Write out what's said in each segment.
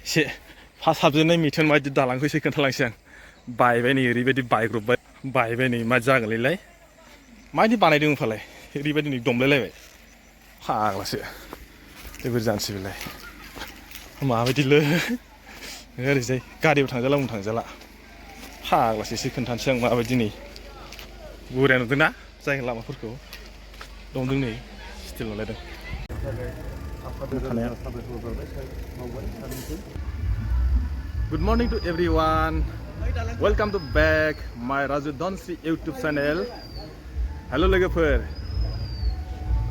एसे फार्स्ट हाबजेननाय मिथुन बायदि दालांखौ एसे खोन्थालांसै आं बायबाय नै ओरैबायदि बायबाय नै मा जागोनलाय माबायदि बानायदों फालाय ओरैबायदि नै दमलायलायबाय फाग्लासो जोबोर जानोसै बेलाय माबायदिलै ओरैजाय गारियाव थांजाला बुंनो थांजाला फाग्लासो एसे खोन्थानोसै आं माबायदि नै बुराया नुदोंना जायगा लामाफोरखौ दंदों नै steel नुलायदों Good morning to everyone. Welcome to back my Raju Donsri YouTube channel. Hello लोगोफोर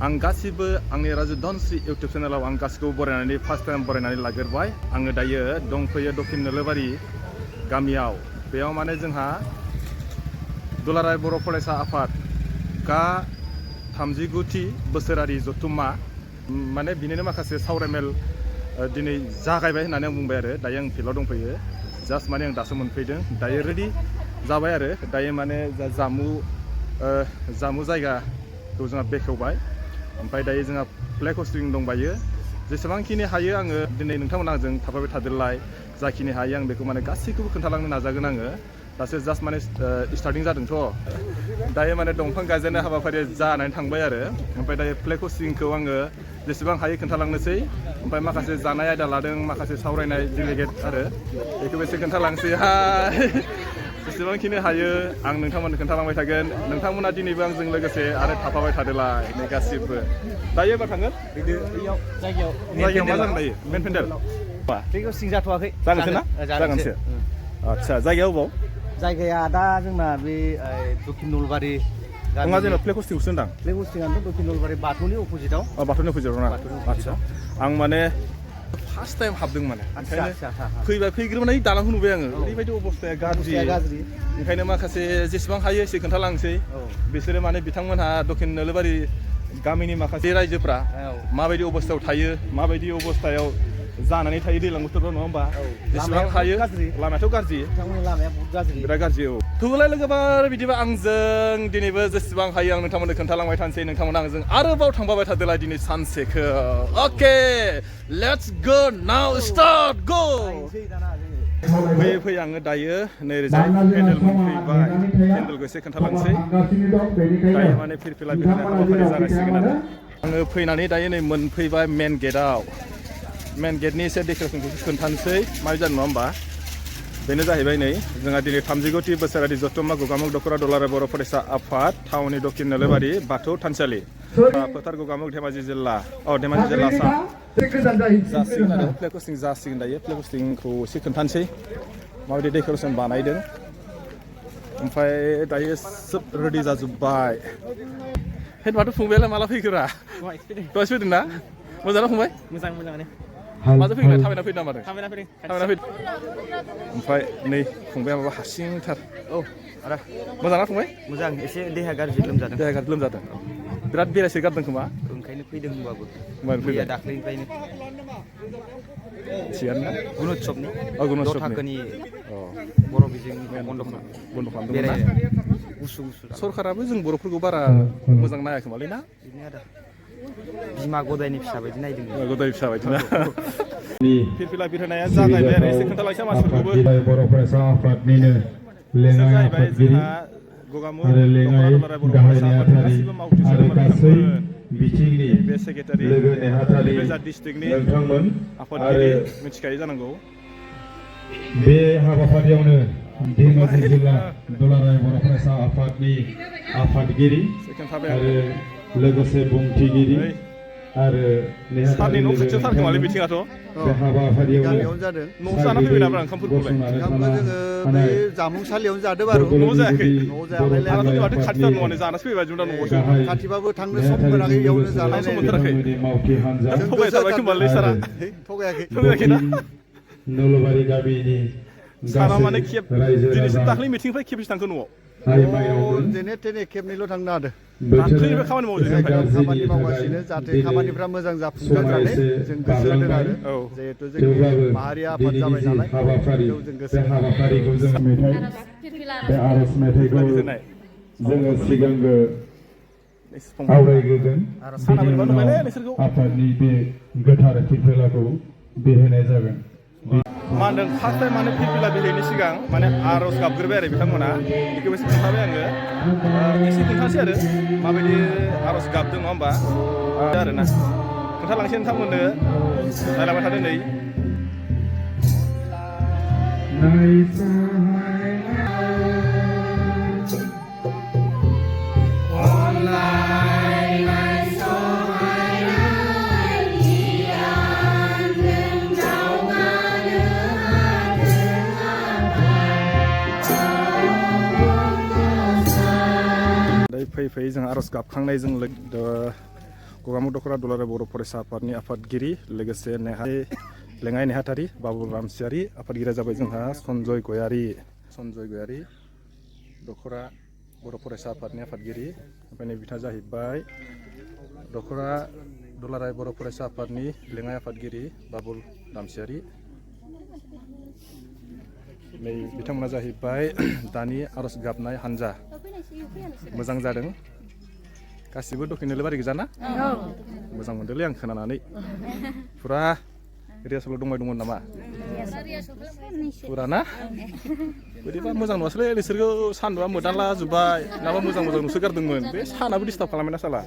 आं गासिबो आंनि राजु दनस्रि YouTube चेनेलाव आं गासिखौबो बरायनानै फार्स्ट टाइम बरायनानै लाग्रोबाय आङो दायो दंफैयो दक्षिण नोलोबारि गामियाव बेयाव माने जोंहा दुलाराय बर' फरायसा आफाद गा 39थि बोसोरारि जथुम्मा माने बिनिनो माखासे सावरायमेल दिनै जागायबाय होननानै आं बुंबाय आरो दायो आं फिल्डआव दंफैयो जास्ट माने आं दासो मोनफैदों दायो रेडि जाबाय आरो दायो माने जामु जायगाखौ जोंहा बेखेवबाय ओमफ्राय दायो जोंहा फ्लेग हस्टिं दंबायो जेसेबांखिनि हायो आङो दिनै नोंथांमोना आंजों थाफाबाय थादोलाय जाखिनि हायो आं बेखौ माने गासैखौबो खोन्थालांनो नाजागोन आङो दासो जास्ट माने स्टार्टिं जादोंथ' दायो माने दंफां गायजेननाय हाबाफारिया जानानै थांबाय आरो ओमफ्राय दायो फ्लेग हस्टिंखौ आङो जेसेबां हायो खोन्थालांनोसै ओमफ्राय माखासे जानाय आयदा लादों माखासे सावरायनाय डेलिगेट आरो बेखौबो एसे खोन्थालांसै जेसेबांखिनि हायो आं नोंथांमोननो खोन्थालांबाय थागोन नोंथांमोना दिनैबो आंजों लोगोसे आरो थाफाबाय थादोलाय नै गासिबो दायो एबार थांगोन जायगायाव मा जागोन दायो मेन पेन्डेल फ्लेग हस्टिं जाथ'वाखै जानोसै ना जागोनसो आदसा जायगाया अबाव जायगाया दा जोंना बे दक्षिण नलबारि नङा जेनेबा फ्लेग हस्टिंखौसो होनदां फ्लेग हस्टिंआथ' दक्षिण नलबारि बाथौनि अपोजिटआव बाथौनि अपोजिटआव ना आदसा आं माने फार्स्ट टाइम हाबदों माने ओंखायनो फैग्रोनाय दालांखौ नुबाय आङो ओरैबायदि अबस्थाया गाज्रि ओंखायनो माखासे जेसेबां हायो एसे खोन्थालांसै बिसोरो माने बिथांमोनहा दक्षिण नोलोबारि गामिनि माखासे रायजोफ्रा माबायदि अबस्थायाव थायो माबायदि अबस्थायाव जानानै थायो दैज्लां बोथोराव नङा होमबा जेसेबां हायो लामायाथ' गाज्रि लामाया बहुत गाज्रि बिराद गाज्रि औ थौलाय लोगोफोर बिदिबा आंजों दिनैबो जेसेबां हायो आं नोंथांमोननो खोन्थालांबाय थानोसै नोंथांमोना आंजों आरोबाव थांबाय थादोलाय दिनै सानसेखौ अके लेट्स गो नाउ स्टार्ट गो फैयै आङो दायो नैरोजा पेन्डेल मोनफैबाय पेन्डेलखौ एसे खोन्थालांसै दायो माने फिरफिला बिरहोनाय हाबाफारि जागायसिगोन आरो आङो फैनानै दायो नै मोनफैबाय मेन गेटआव मेन गेटनि एसे डेक'रेसनखौ खोन्थानोसै माबोरै जादों नङा होमबा बेनो जाहैबाय नै जोंहा दिनै 39थि बोसोरारि जथुम्मा गगामुग दख'रा दुलाराय बर' फरायसा आफाद टाउननि दक्षिण नोलोबारि बाथौ थानसालि फोथार गगामुग धेमाजि जिल्ला सा जासिगोन आरो फ्लेग हस्टिं जासिगोन दायो फ्लेग हस्टिंखौ एसे खोन्थानोसै माबायदि डेक'रेसन बानायदों ओमफ्राय दायो सोब रेडि जाजोब्बाय हे माथो फंबायालाय माला फैखोरा दहाय फैदों ना मोजां फंबाय मोजाङानो माजों फैगोन थाबायना फैदों नामा थाबायना फैदों ओमफ्राय नै फंबाया माबा हारसिंथार औ आदा मोजां ना फंबाय मोजां एसे देहा गाज्रि लोमजादों बिराद बेरायसो गारदों खोमा ओंखायनो फैदों होनबाबो फैया दाख्लैनिफ्रायनो थिगानो ना गुणोत्सबनि थाखोनि बर' बिजोंनि बन्द खालामदोंमोन ना गुसु सरकाराबो जों बर'फोरखौ बारा मोजां नायाखोमालै ना बिदिनो आदा बिमा गदायनि फिसा बायदि नायदों गदाय फिसा बायदि ना फिरफिला बिरहोनाया जागायबाय आरो एसे खोन्थालांसै मानसिफोरखौबो बर' फरायसा आफादनिनो लेङाइ आफादगिरि आरो लेङाइ गाहाय नेहाथारि आरो गासै बिथिंनि लोगो नेहाथारि नोंथांमोन आफादगिरि मिथिखायो जानांगौ बे हाबाफारियावनो धेमाजि जिल्ला दुलाराय बर' फरायसा आफादनि आफादगिरि आरो लोगोसे बुंथिगिरि आरो नेहाथारि लोगो नोंथांमोन बे हाबाफारियावनो जादों न'आव जाना फैबाय नामा ओंखामफोरखौलाय ओंखामखौ जोङो बै जामुंसालियावनो जादों बारु न'आव जायाखै जायाखै माथो खाथि न'आनो जानासो फैबाय जों दा न'आवसो खाथिबाबो थांनो सम मोनाखै बेयावनो जानाय मोनथाराखै मावथि हानजा थगाय थाबाय खोमालै सारा थगायाखै ना नलबारि गामिनि सारा माने रायजो दिनैसो राजा दाख्लै मिथिंनिफ्राय खेबसे थांखो न'आव जेने थेने खेबनैल' थांनो हादों दाख्लैनिफ्राय खामानि मावजोबदों खामानि मावगासिनो जाहाथे खामानिफ्रा मोजां जाफुंथों होननानै जों गोसो होदों आरो जिहेथु जोंनि माहारि आफाद जाबाय नालाय बेखौ जों गोसो हाबाफारिखौ जों बे आर'ज मेथाइखौ जोङो सिगांग्रो आवरायग्रोगोन बिनि उनाव आफादनि बे गोथार फिरफिलाखौ बिरहोनाय जागोन मा होनदों फार्स्ट टाइम माने फिरफिला बिहैनि सिगां माने आर'ज गाबग्रोबाय आरो बिथांमोना बेखौबो एसे खोन्थाबाय आङो एसे खोन्थासै आरो माबायदि आर'ज गाबदों नङा होमबा आरोना खोन्थालांसै नोंथांमोननो नायलांबाय थादो नै फैयै फैयै जों आर'ज गाबखांनायजों गगामुग दख'रा दुलाराय बर' फरायसा आफादनि आफादगिरि लोगोसे लेङाइ नेहाथारि बाबुल रामसियारि आफादगिरिया जाबाय जोंहा सन्जय गयारि दख'रा बर' फरायसा आफादनि आफादगिरि ओमफ्राय नै बिथाङा जाहैबाय दख'रा दुलाराय बर' फरायसा आफादनि लेङाइ आफादगिरि बाबुल रामसियारि नै बिथांमोना जाहैबाय दानि आर'ज गाबनाय हान्जा मोजां जादों गासिबो डकुमेन्ट बारि गोजा ना मोजां मोनदोंलै आं खोनानानै फुरा रिहार्सेल दंबाय दंमोन नामा फुरा ना बोरैबा मोजां नुवासैलै बिसोरखौ सान्दुंआ मोदानला जोब्बाय नाबा मोजां नुसो गारदोंमोन बे सानाबो डिस्टार्ब खालामबायना साला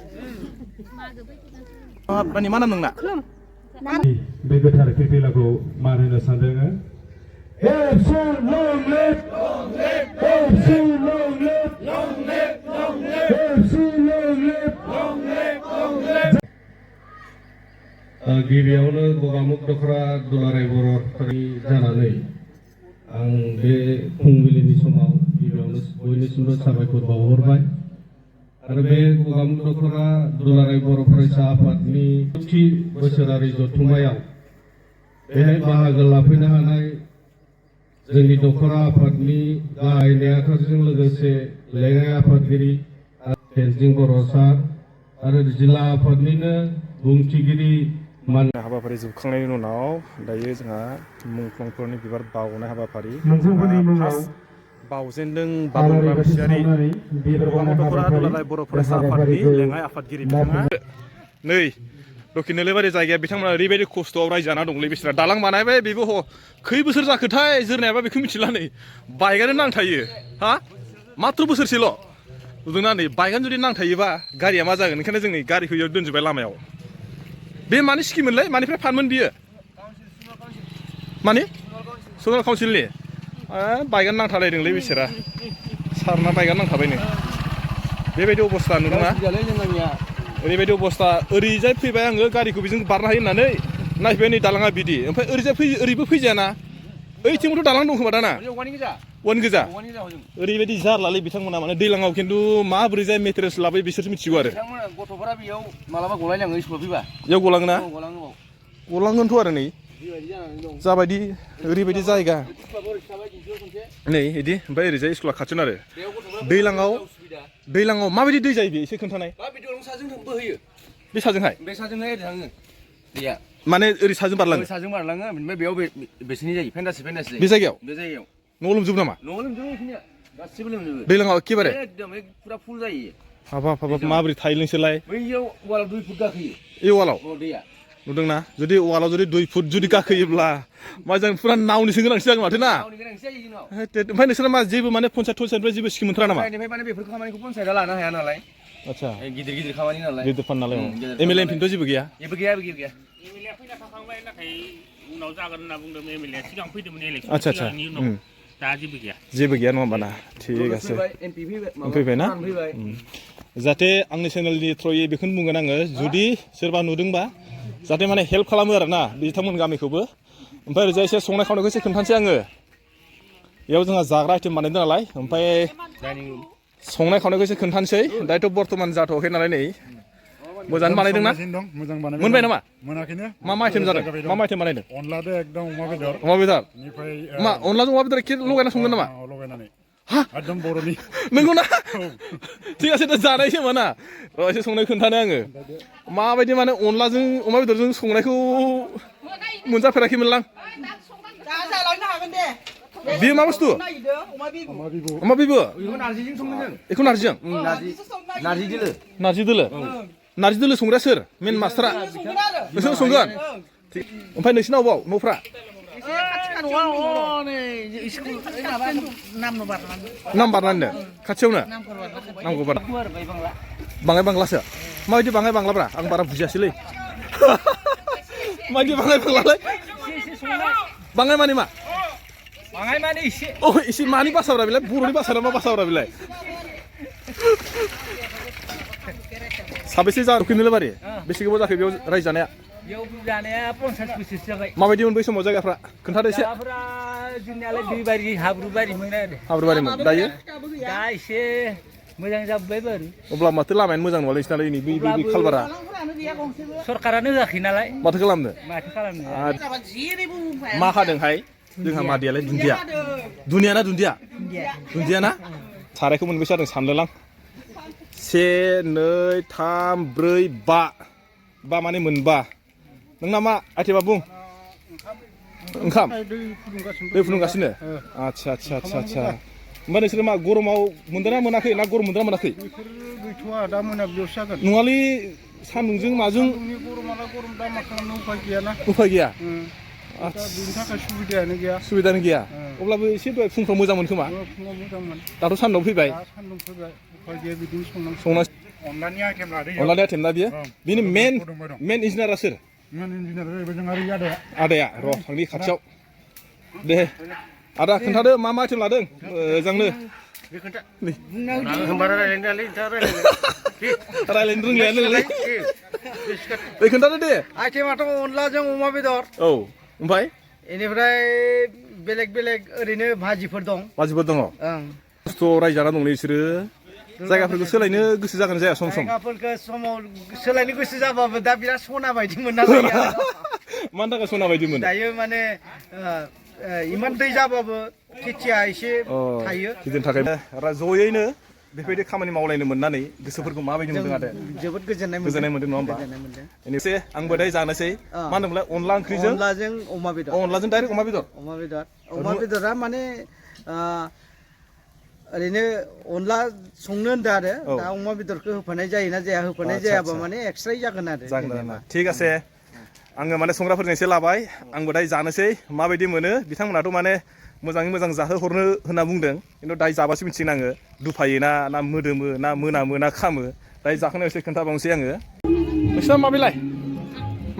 माने मा नाम नोंना बे गोथार फिरफिलाखौ मान होनो सानदों long live गिबियावनो गगामुग दख'रा दुलाराय बर' जानानै आं बे फुंबिलिनि समाव गिबियावनो बयनिसिमबो साबायखर बावहरबाय आरो बे गगामुग दख'रा दुलाराय बर' फरायसा आफादनि 30 बोसोरारि जथुम्मायाव बेहाय बाहागो लाफैनो हानाय जोंनि दख'रा आफादनि गाहाय नेहाथारिजों लोगोसे लेङाइ आफादगिरि तेनजिं बर' सार आरो जिल्ला आफादनिनो बुंथिगिरि हाबाफारि जोबखांनायनि उनाव दायो जोंहा मुंख्लंफोरनि बिबार बावनाय हाबाफारि बावजेनदों बाबुल रामसियारि गगामुग दख'रा दुलाराय बर' फरायसा आफादनि लेङाइ आफादगिरि बिथाङा नै दखिनोलेबारि जायगाया बिथांमोना ओरैबायदि खस्थ'आव रायजो जाना दंलै बिसोरा दालां बानायबाय बेबो खै बोसोर जाखोथाय जोरनायाबा बेखौ मिथिला नै बाइकआनो नांथायो हा माथ्र बोसोरसेल' नुदोंना नै बाइकआनो जुदि नांथायोबा गारिया मा जागोन ओंखायनो जों गारिखौ इयाव दोनजोबबाय लामायाव बे मानि स्किममोनलै मानिफ्राय फानमोन बियो मानि सनाल काउन्सिलनि बाइकआनो नांथालायदोंलै बिसोरा सारना बाइकआनो नांथाबायनो बेबायदि अबस्था नुदोंना ओरैबायदि अबस्था ओरैजाय फैबाय आङो गारिखौ बेजों बारनो हायो होननानै नायफैबाय नै दालाङा बिदि ओमफ्राय ओरैजाय ओरैबो फैजायाना ओइथिंबोथ' दालां दं खोमा दाना वान गोजा ओरैबायदि जारलालै बिथांमोना माने दैलाङाव खिन्थु माबोरै जाय मेटेरियल्स लाबोयो बिसोरसो मिथिगौ आरो गथ'फोरा बेयाव मालाबा गलायलाङो स्कुलाव फैबा बेयाव गलाङोना गलांगोनथ' आरो नै जाबायदि ओरैबायदि जायगा नै बिदि ओमफ्राय ओरैजाय स्कुला खाथियावनो आरो दैलाङाव माबायदि दै जायो बे एसे खोन्थानाय बे साजोंहाय दैया माने ओरै साजों बारलाङो ओमफ्राय बेयाव बेसेनि जायो फेन्दासि बे जायगायाव न' लोमजोबो नामा लोमजोबो गासिबो लोमजोबो दैलाङाव एखेबारे एकदम फुरा फुल जायो हाबाब माबोरै थायो नोंसोरलाय बैयाव वालाव 2 फुट गाखोयो ए वालाव दैया नुदोंना जुदि वालाव जुदि 2 फुट जुदि गाखोयोब्ला मा जों फुरा नावनिसो गोनांथि जागोन माथो ना ओमफ्राय नोंसोरा मा जेबो माने पन्सायतनिफ्राय जेबो स्किम मोनथारा नामा माने बेफोर खामानिखौ पन्सायतआ लानो हाया नालाय आच्छा गिदिर खामानि नालाय गिदिर फान नालाय एमएलए एमपिनिथ' जेबो गैया गैया एमएलए फैना थांखांबाय नाथाय उनाव जागोन होनना बुंदों एमएलए सिगां फैदोंमोन इलेक्सन आच्छा दा जेबो गैया नङा होमबा ना थिग আছে फैबाय ना जाहाथे आंनि चेनेलनि थ्रुयै बेखौनो बुंगोन आङो जुदि सोरबा नुदोंबा जाहाथे माने हेल्प खालामो आरो ना बिथांमोन गामिखौबो ओमफ्राय ओरैजाय एसे संनाय खावनायखौ एसे खोन्थानोसै आङो बेयाव जोंहा जाग्रा आइटेम बानायदों नालाय ओमफ्राय संनाय खावनायखौ एसे खोन्थानोसै दायोथ' बर्थमान जाथ'वाखै नालाय नै मोजां बानायदोंना मोनबाय नामा मोनाखैनो मा आइटेम जादों मा आइटेम बानायदों अनलादो एकदम अमा बेदर बेनिफ्राय मा अनलाजों अमा बेदर एखे लगायना संगोन नामा लगायनानै हा एकदम बर'नि नंगौना थिग আছে दा जानायसो मोना एसे संनाय खोन्थानो आङो माबायदि माने अनलाजों अमा बेदरजों संनायखौ मोनजाफेराखैमोनलां बेयो मा बुस्थु अमा बिबु बेखौ नारजिजों नारजि दोलो संग्राया सोर मेन मास्टारा नोंसोर संगोन ओमफ्राय नोंसिनाव बाव न'फ्रा नङा नै स्कुल माबा नाम बारनानै नाम बारनानैनो खाथियावनो नामखौ बार बाङाय बांलासो माबायदि बाङाय बांलाब्रा आं बारा बुजियासैलै माबायदि बाङाय बांलालाय बाङाय माने मा बाङाय माने एसे अ एसे मानि बासाब्रा बेलाय बर'नि बासाब्रा मा बासाब्रा बेलाय साबेसे जाखिनोल' बारि बेसे गोबाव जाखो बेयाव रायजो जानाया बेयाव जानाया 50 बोसोरसो जाबाय माबायदिमोन बै समाव जायगाफ्रा खोन्थादो एसे जायगाफोरा जोंनियालाय दै बारि हाब्रु बारिमोन आरो हाब्रु बारिमोन दायो दा एसे मोजां जाबोबाय बारु अब्ला माथो लामायानो मोजां नङालै नोंसिनालाय नै बै खालबारा सरकारानो होआखै नालाय माथो खालामनो माथो खालामनो मा हादोंहाय जोंहा मादैयालाय दुन्दिया दुनिया ना दुन्दिया दुन्दिया ना सारायखौ मोनबेसे जादों सानदोंलां 1 2 3 4 5 माने मोनबा नोंना मा आइटेमा बुं ओंखाम दै फुदुंगासिनो आच्छा आच्छा आच्छा आच्छा ओमफ्राय नोंसोर मा गरमाव मोनदोंना मोनाखै ना गरम मोनदोंना मोनाखै गैथ'आ दा मोनाबिलियावसो जागोन नङालै सान्दुंजों माजों गरमाला गरम दा मा खालामनो उफाय गैयाना उफाय गैया दा बिनि थाखाय सुबिदायानो गैया सुबिदानो गैया अब्लाबो एसे दहाय फुंफ्राव मोजां मोन खोमा फुङाव मोजांमोन दाथ' सान्दुं फैबाय दा सान्दुं फैबाय उफाय गैया बिदिनो संनांगौ संना अनलानि आइटेम लादो अनलानि आइटेम ना बियो बिनि मेन इन्जिनियारा सोर मेन इन्जिनियार जाहैबाय जों आरो आदाया आदाया र' थांनि खाथियाव दे आदा खोन्थादो मा मा आइटेम लादों मोजांनो रायलायनो रोंलायानोलै दे खोन्थादो दे आइटेमाथ' अनलाजों अमा बेदर औ ओमफ्राय बेनिफ्राय बेलेग बेलेग ओरैनो भाजिफोर दं बाजिफोर दङ ओं खस्थ' रायजाना दंलै बिसोरो जायगाफोरखौ सोलायनो गोसो जागोन जाया सम सम जायगाफोरखौ समाव सोलायनो गोसो जाबाबो दा बिराद सना बायदि मोनना लायो मानि थाखाय सना बायदि मोनो दायो माने इमान दै जाबाबो खेथिया एसे थायो खेथिनि थाखाय जयैनो बेबायदि खामानि मावलायनो मोननानै गोसोफोरखौ माबायदि मोनदों आदा जोबोद गोजोननाय मोनदों नङा होमबा एसे आंबो दायो जानोसै मा होनोमोनलाय अनला ओंख्रिजों अनलाजों अमा बेदर अनलाजों डाइरेक्ट अमा बेदरा माने ओरैनो अनला संनो होनदों आरो दा अमा बेदरखौ होफानाय जायोना जाया होफानाय जायाबा माने एक्सट्रा जागोन आरो थिग আছে आङो माने संग्राफोरजों एसे लाबाय आंबो दायो जानोसै माबायदि मोनो बिथांमोनाथ' माने मोजाङै मोजां जाहोहरनो होनना बुंदों खिन्थु दायो जाबासो मिथिगोन आङो दुफायोना ना मोदोमो ना मोनामो ना खामो दायो जाखांनायाव एसे खोन्थाबावनोसै आङो नोंसिना माबेलाय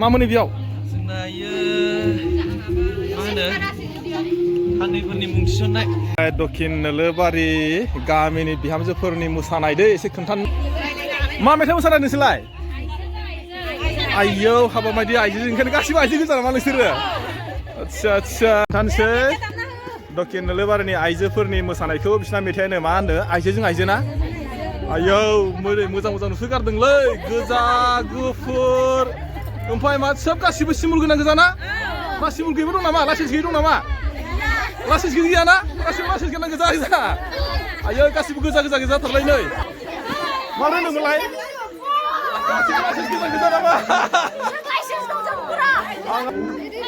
मा मोनो बेयाव जोंना मा होनो हान्दैफोरनि मुं थिसननाय दक्षिण नोलोबारि गामिनि बिहामजोफोरनि मोसानाय दै एसे खोन्थानो मा मेथाइ मोसानाय नोंसोरलाय आयौ हाबा बायदि आइजो ओंखायनो गासिबो आइजो गोजा नामा नोंसोरो आच्छा आच्छा खोन्थानोसै दक्षिण नोलोबारिनि आइजोफोरनि मोसानायखौ बिसिना मेथाइयानो मा होनो आइजोजों आइजो ना आयौ मोजां मोजां नुसोगारदोंलै गोजा गुफुर ओमफ्राय मा सोब गासिबो सिमुल गोनां गोजा ना मा सिमुल गैयैबो दं नामा लाइसेन्स गैयै दं नामा लाइसेन्स गैया ना गासिबो लाइसेन्स गोनां गोजा गोजा आयौ गासिबो गोजा गोजा गोजाथारलाय नै मा होनोमोनलाय गासिबो गोजा नामा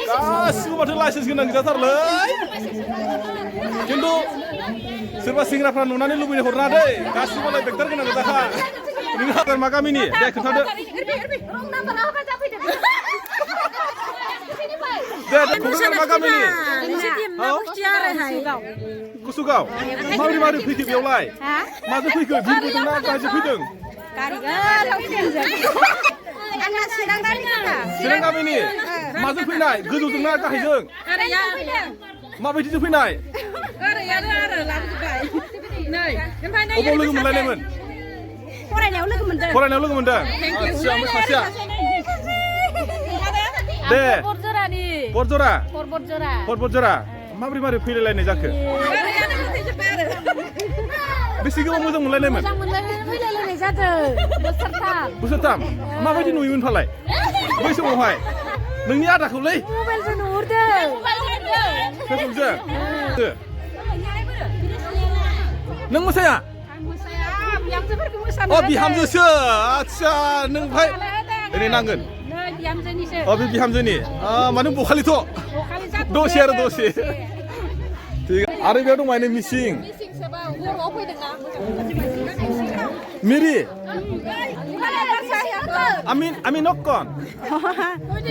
गासिबो माथो लाइसेन्स गोनां गोजाथारलै खिन्थु सोरबा सेंग्राफ्रा नुनानै लुबैनो हरना दै गासिबोलाय बेक्टार गोनां गोजाखा नोंहा मा गामिनि दे खोन्थादो दे क'क्राझार मा गामिनि कुसुगाव माबोरै फैखो बेयावलाय माजों फैखो बिरबोदों ना गारिजों फैदों चिरां गामिनि माजों फैनाय गोजौजों ना गाहायजों माबायदिजों फैनाय अबाव लोगो मोनलायनायमोन फरायनायाव लोगो मोनदों आच्छा ओमफ्राय सासेया दे बरजरा माबोरै फैलायलायनाय जाखो बेसे गोबाव मोजां मोनलायनायमोन बोसोरथाम माबायदि नुयोमोन फालाय बै समावहाय नोंनि आदाखौलै मबाइलजों नुहुरदों फेसबुकजों नों मोसाया बिहामजोसो आच्छा नों ओमफ्राय ओरै नांगोन बे बिहामजोनि माने बखालिथ' दसे आरो दसे आरो बेयाव दं माने मिसिं Miri. Amin nokon.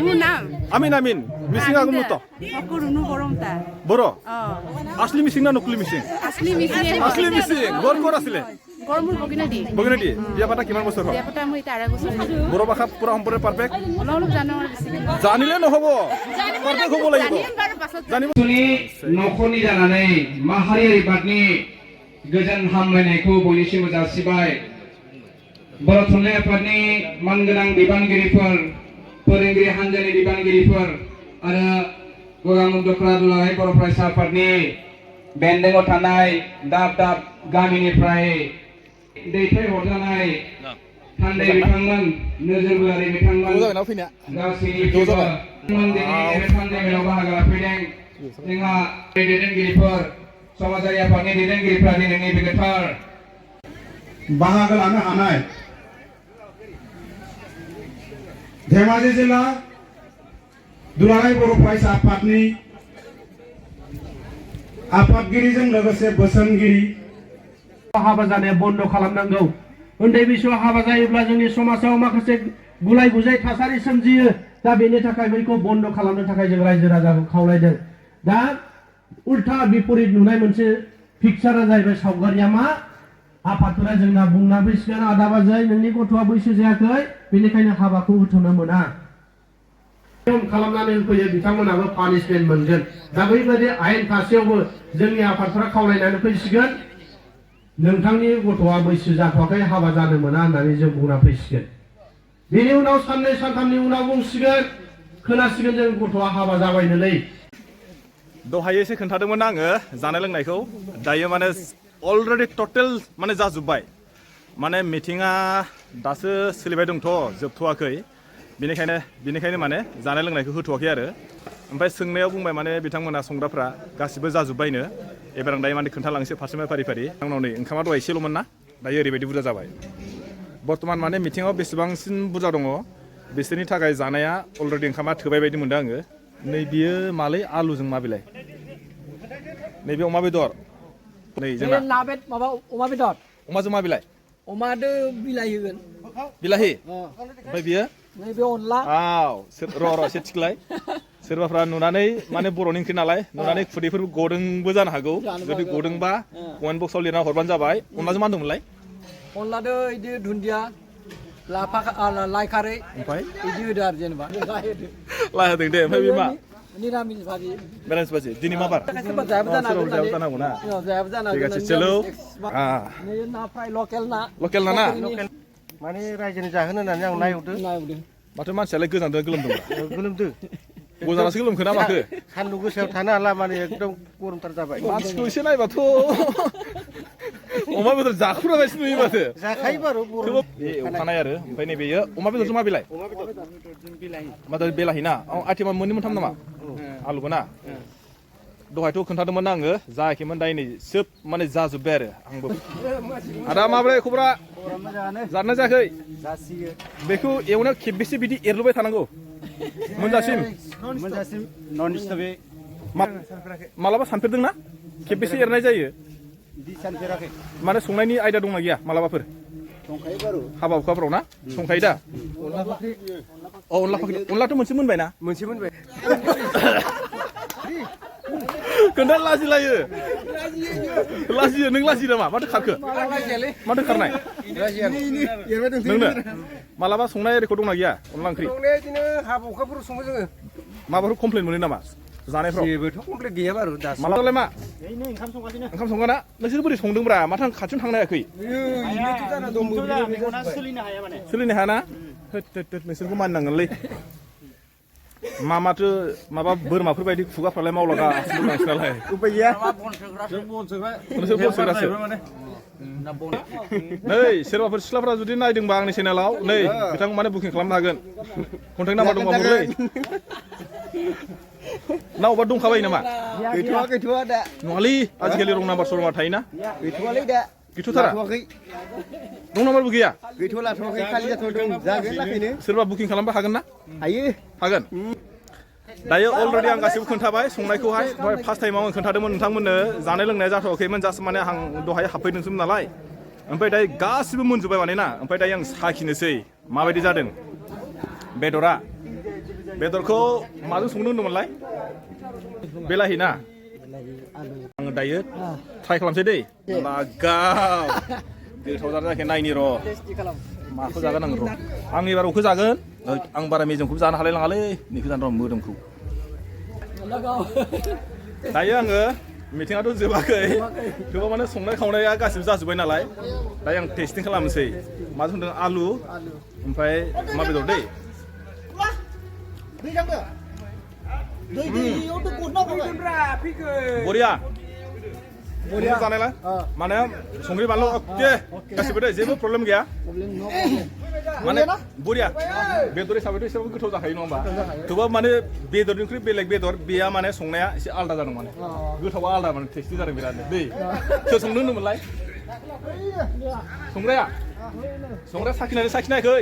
Munang. Amin. Mising aku muto. Aku runu boromta. Boro. Oh. Asli mising na nukli mising. Asli mising. Asli mising. Gor asile. Gormur Boginadi. Boginadi. Dia pada kiman bosor. Dia pata mu itara gusur. Boro bakap pura hampure perfect. Ololuk janor bising. Janile no hobo. Perfect hobo লাগিব. Jani सुनि नखरनि जानानै माहारियारि बादनि गोजोन हामलायनायखौ बयनिसिमबो जासिबाय बर' थुनलाइ आफादनि मानगोनां बिबानगिरिफोर फोरोंगिरि हान्जानि बिबानगिरिफोर आरो गगामुख-दख्ला दुलाराय बर' फरायसा आफादनि बेन्दोङाव थानाय दाब दाब गामिनिफ्राय दैथायहरजानाय थान्दै बिथांमोन नोजोरबोआरि बिथांमोन गासैनिबो मन्दिरनि थान्दै मेलाव बाहागो लाफैदों जोंहा दैदेनगिरिफोर समाजारि आफादनि दैदेनगिरिफोरा दिनैनि बे गोथार बाहागो लानो हानाय धेमाजि जिल्ला दुलाराय बर' फरायसा आफादनि आफादगिरिजों लोगोसे बोसोनगिरि हाबा जानाया बन्द खालामनांगौ उन्दै बैसोआव हाबा जायोब्ला जोंनि समाजाव माखासे गुलाय गुजाय थासारि सोमजियो दा बेनि थाखाय बैखौ बन्द खालामनो थाखाय जों रायजो राजाखौ खावलायदों दा उल्था बिपरित नुनाय मोनसे पिक्चारा जाहैबाय सावगारिया मा आफादफोरा जोंना बुंना फैसिगोन आदा बाजै नोंनि गथ'आ बैसो जायाखै बेनिखायनो हाबाखौ होथ'नो मोना नियम खालामनानै होफैयो बिथांमोनाबो पानिशमेन्ट मोनगोन दा बैबायदि आयेन थासेयावबो जोंनि आफादफोरा खावलायनानै फैसिगोन नोंथांनि गथ'आ बैसो जाथ'वाखै हाबा जानो मोना होननानै जों बुंना फैसिगोन बेनि उनाव साननै सानथामनि उनाव बुंसिगोन खोनासिगोन जों गथ'आ हाबा जाबायनोलै दहाय एसे खोन्थादोंमोन आङो जानाय लोंनायखौ दायो माने अलरेडि टटेल माने जाजोब्बाय माने मिटिङा दासो सोलिबाय दंथ' जोबथ'वाखै बेनिखायनो माने जानाय लोंनायखौ होथ'वाखै आरो ओमफ्राय सोंनायाव बुंबाय माने बिथांमोना संग्राफ्रा गासिबो जाजोब्बायनो एबार आं दायो माने खोन्थालांनोसै फारसेनिफ्राय फारि फारि आंनाव नै ओंखामा दहाय एसेल'मोन ना दायो ओरैबायदि बुरजा जाबाय बर्तमान माने मिटिङाव बेसेबांसिन बुरजा दङ बिसोरनि थाखाय जानाया अलरेडि ओंखामा थोबाय बायदि मोनदों आङो नै बियो मालै आलुजों मा बिलाइ नैबे अमा बेदर नै जोंना माबा अमा बेदर अमाजों मा बिलाइ अमादो बिलाइ होगोन बिलाहि ओमफ्राय बियो नैबे अनला आव र' एसे थिखलाय सोरबाफ्रा नुनानै माने बर'नि ओंख्रि नालाय नुनानै खुदैफोर गदोंबो जानो हागौ जुदि गदोंबा कमेन्ट बक्सआव लिरना हरबानो जाबाय अनलाजों मा होनदोंमोनलाय अनलादो इदि दुन्दिया लाफा लाइ खारै ओमफ्राय इदि होदो आरो जेनेबा लाय होदों दे ओमफ्राय बे मा निरामिस भाजि बेलेन्स बाजि दिनै मा बार सोरबा जायाबो जानो हागौ जानांगौ ना जायाबो जानो ठीक हागौ আছে चलो नै ना फ्राय लकेल ना ना माने रायजोनि जाहोनो होननानै आं नायहरदों माथो मानसियालाय गोजानदों गोलोमदो गोजानासो गोलोमखो ना माखो सान्दुं गोसायाव थानो हाला माने एकदम गरमथार जाबाय मानसिखौ एसे नायबाथ' अमा बेदर जाखुरागासिनो नुयो माथो जाखायो बारु बे एवखानाय आरो ओमफ्राय नैबेयो अमा बेदरजों मा बिलाइ माथो बेलाहि ना आइटेमा मोननै मोनथाम नामा आलुबो ना दहायथ' खोन्थादोंमोन आङो जायाखैमोन दायो नै सोब माने जाजोब्बाय आरो आंबो आदा माब्रै खबरा जानो जायाखै बेखौ एवनायाव खेबबेसे बिदि एरलुबाय थानांगौ मोनजासिम नन स्टपै मालाबा सानफेरदों ना खेबबेसे एरनाय जायो सानफेराखै माने संनायनि आयदा दंना गैया मालाबाफोर हाबा हुखाफ्राव ना संखायो दा अनला फाख्रि अनलाथ' मोनसे मोनबाय ना खोन्था लाजिलायो लाजियो नों लाजियो नामा माथो खारखो माथो खारनाय नोंनो मालाबा संनाय रेकर्ड दंना गैया अनला ओंख्रि हाबा हुखाफोराव सङो जोङो माबाफोर कमप्लेन मोनो नामा जानायफ्राव जेबोथ' कमप्लिट गैया बारु दासो मालाबालाय मा ओंखाम संगाना नोंसोर बोरै संदोंब्रा माथो आं खाथियावनो थांनो हायाखै सोलिनो हायाना नोंसोरखौ मानिनांगोनलै माथो माबा बोरमाफोर बायदि खुगाफ्रालाय मावलागासिनो नोंसोरनालाय उपाय गैया नोंसोर बन सोग्रासो नै सोरबाफोर सिख्लाफ्रा जुदि नायदोंबा आंनि चेनेलाव नै बिथां माने बुकिं खालामनो हागोन कन्टेक्ट नाम्बार दंबा हरलै ना अबा दंखाबाय नामा गैथ'वा दा नङालै आजिखालि रं नाम्बार सरंआ थायोना गैथ'वालै दा गैथ'थारा रं नाम्बारबो गैया गैथ'वा लाथ'वाखै खालि जाथ'दों जागोन लाखैनो सोरबा बुकिं खालामबा हागोन ना हायो हागोन दायो अलरेडि आं गासिबो खोन्थाबाय संनायखौहाय दहाय फार्स्ट टाइमाव आं खोन्थादोंमोन नोंथांमोननो जानाय लोंनाया जाथ'वाखैमोन जास्ट माने आं दहाय हाबफैदोंसोमोन नालाय ओमफ्राय दायो गासिबो मोनजोब्बाय माने ना ओमफ्राय दायो आं साखिनोसै माबायदि जादों बेदरखौ माजों संनो होनदोंमोनलाय बेलाहि ना आङो दायो ट्राइ खालामसै दै लागाव गोथाव जादों जायाखै नायनि र' माखौ जागोन आं र' आं एबार अखौ जागोन आं बारा मेजेमखौबो जानो हालाय लाङालै नैखौ जानो र' मोदोमखौ दायो आङो मिटिङाथ' जोबाखै थेवबो माने संनाय खावनाया गासिबो जाजोब्बाय नालाय दायो आं टेस्टिं खालामनोसै मा होनदों आलु ओमफ्राय मा बेदर दै बरिया जानायलाय माने संख्रि बानलु अके गासिबो दे जेबो प्रब्लेम गैया माने बरिया बेदर हिसाबैथ' एसेबाबो गोथाव जाखायो नङा होमबा थेवबो माने बेदरनिख्रुइ बेलेग बेदर बेया माने संनाया एसे आलादा जादों माने गोथावा आलादा माने टेस्टि जादों बिरादनो दै सोर संनो होनदोंमोनलाय संग्राया साखिनायाखै